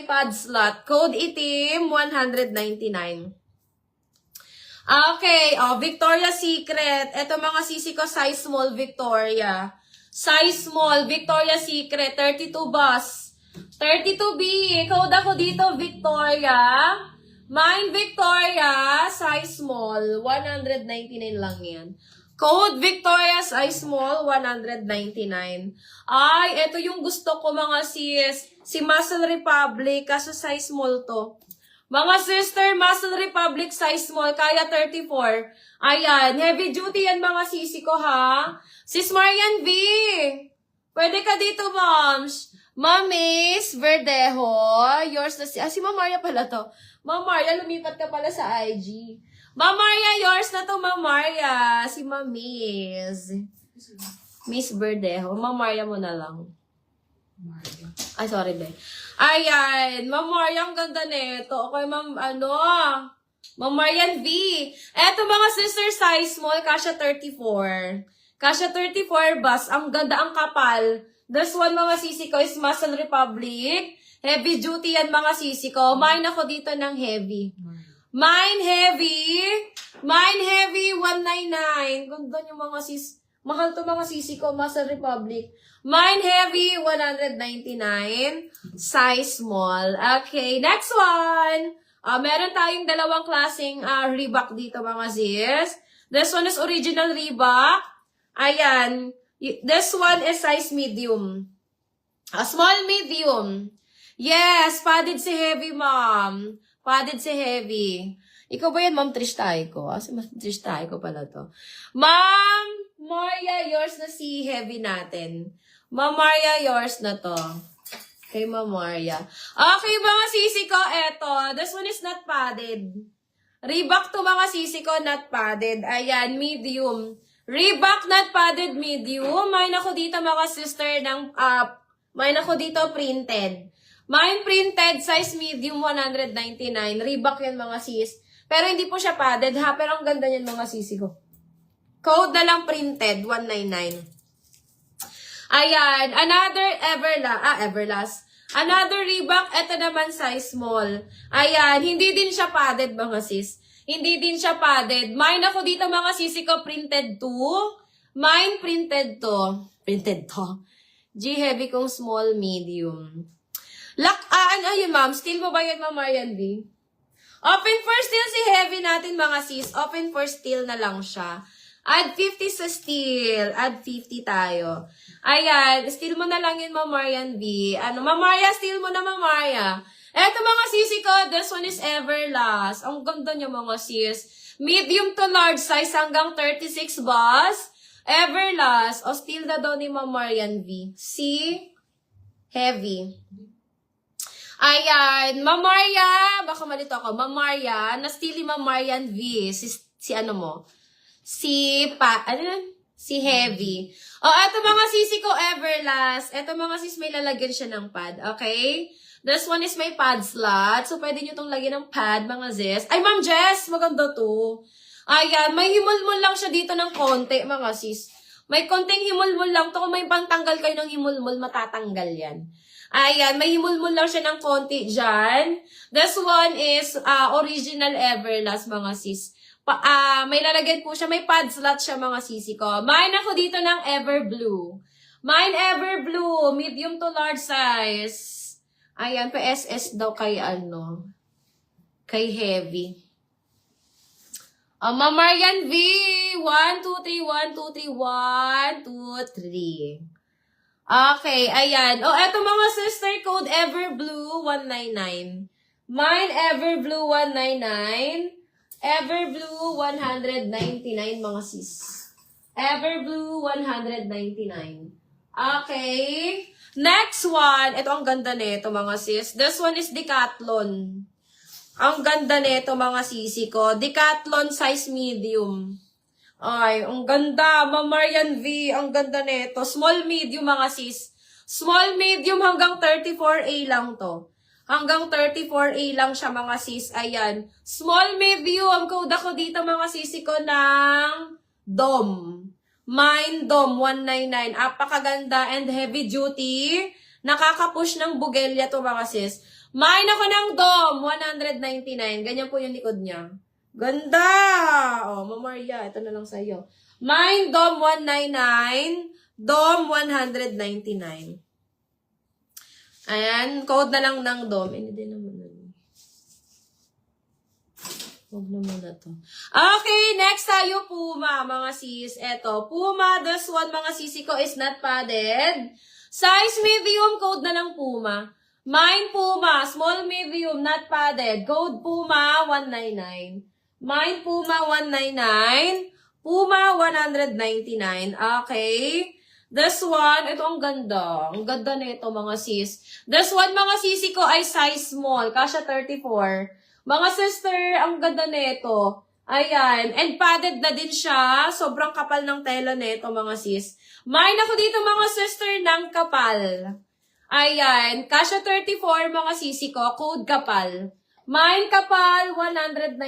iPad slot. Code itim, 199. Okay, Victoria's Secret. Ito mga sisi ko, size small Victoria. Size small, Victoria's Secret, 32 bus. 32B, code ako dito, Victoria. Mine Victoria, size small, 199 lang yan. Code Victoria, size small, 199. Ay, ito yung gusto ko mga sis. Si Muscle Republic, kaso size small to. Mga sister, Muscle Republic, size small, kaya 34. Ayan, heavy duty yan mga sisi ko ha. Sis Marian V, pwede ka dito moms. Mamis Verdejo, yours na si Ma'am Maria pala to. Ma'am Maria, lumipat ka pala sa IG. Ma'am Maria, yours na to, Ma'am Maria. Si Mamis. Miss Verdejo. Ma'am Maria mo na lang. Ay, sorry, be. Ayan. Ma'am Maria, ang ganda nito. Okay, Ma'am, Ma'am Marian V. Eto mga sister size small, kasha 34. Kasha 34 bus. Ang ganda, ang kapal. This one, mga sisi ko, is Muscle Republic. Heavy duty yan, mga sisi ko. Mine ako dito ng heavy. Mine heavy. Mine heavy, 199. Ganda yung mga sis. Mahal to mga sisi ko, Muscle Republic. Mine heavy, 199. Size small. Okay, next one. Meron tayong dalawang klaseng Reebok dito, mga sis. This one is original Reebok. Ayan. This one is size medium. Small medium. Yes, padded si heavy, ma'am. Padded si heavy. Ikaw ba yan, ma'am Trish Taiko? Kasi mas Trish Taiko pala to. Ma'am Maria, yours na si heavy natin. Ma'am Maria, yours na to. Kay Ma'am Maria. Okay, mga sisi ko, eto. This one is not padded. Reebok to mga sisi ko, not padded. Ayan, medium. Reebok, not padded, medium. Mine ako dito, mga sister, ng, mine ako dito, printed. Mine printed, size medium, 199. Reebok yan, mga sis. Pero hindi po siya padded, ha? Pero ang ganda niyan, mga sisi ko. Code na lang printed, 199. Ayan, another Everlast. Another Reebok, eto naman, size small. Ayan, hindi din siya padded, mga sis. Hindi din siya padded. Mine ako dito, mga sisi ko, printed to. Mine printed to. Printed to. G heavy kong small, medium. Ayun, ma'am. Steel mo ba yan, Ma'am Marian V? Open for steel si heavy natin, mga sis. Open for steel na lang siya. Add 50 sa steel. Add 50 tayo. Ayan. Steel mo na lang yun, Ma'am Marian V. Ma'am Maria, steel mo na, Ma'am Maria. Eto mga sisi ko, this one is Everlast. Ang ganda niya, mga sis. Medium to large size hanggang 36 bus. Everlast. O steel na daw ni Ma'am Marian V. See? Heavy. Ayan. Ma'am Maria, baka malito ako. Ma'am Maria, na-steal ni Ma'am Marian V. Si ano mo? Si Heavy. O, eto mga sisi ko, Everlast. Eto mga sis, may lalagyan siya ng pad. Okay? This one is may pad slot. So, pwede nyo itong lagyan ng pad, mga sis. Ay, Ma'am Jess, maganda to. Ayan, may himulmul lang siya dito ng konti, mga sis. May konting himulmul lang to. Kung may pangtanggal kayo ng himulmul, matatanggal yan. Ayan, may himulmul lang siya ng konti dyan. This one is original Everlast, mga sis. May lalagyan po siya, may pad slot siya, mga sisi ko. Mine ako dito ng Everblue. Mine Everblue, medium to large size. Ayan, pa SS daw kay kay heavy. Ma'am Marian V, 1, 2, 3, 1, 2, 3, 1, 2, 3. Okay, ayan. O, eto mga sister, code Everblue, 199. Mine Everblue, 199. Everblue, 199, mga sis. Everblue, 199. Okay. Next one. Ito ang ganda nito, mga sis. This one is Decathlon. Ang ganda nito, mga sisi ko. Decathlon size medium. Ay, ang ganda. Ma'am Marian V, ang ganda nito. Small medium, mga sis. Small medium hanggang 34A lang to. Hanggang 34A lang siya, mga sis. Ayan. Small medium. Code ako dito, mga sisi ko, ng DOM. Mine DOM 199. Apakaganda and heavy duty. Nakaka-push ng bugelya to, mga sis. Mine ako ng DOM, 199. Ganyan po yung likod niya. Ganda! Oh, Mamaria, ito na lang sa'yo. Mine, DOM 199. DOM 199. Ayan, code na lang ng DOM. Hindi din naman. Huwag na muna to. Okay, next tayo, Puma, mga sis. Eto, Puma, this one, mga sisi ko, is not padded. Size medium, code na lang Puma. Mine, Puma, small medium, not padded. Code Puma, 199. Mine, Puma, 199. Puma, 199. Okay. This one, ito ang ganda. Ang ganda nito, mga sis. This one, mga sisi ko, ay size small. Kasha 34. Mga sister, ang ganda nito. Ayan. And padded na din siya. Sobrang kapal ng tela nito, mga sis. Mine ako dito, mga sister, ng kapal. Ayan. Kasha 34, mga sisi ko. Code kapal. Mine kapal, 199.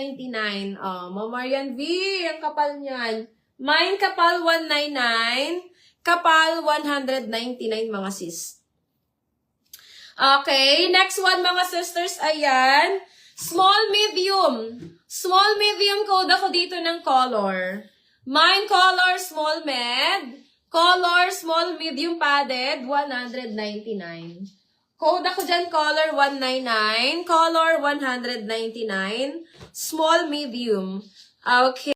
Oh, Mamarian V, ang kapal niyan. Mine kapal, 199. Kapal, 199, mga sis. Okay. Next one, mga sisters. Ayan. Small, medium. Small, medium, code ako dito ng color. Mine color, small, med. Color, small, medium, padded, 199. Code ako dyan, color, 199. Color, 199. Small, medium. Okay.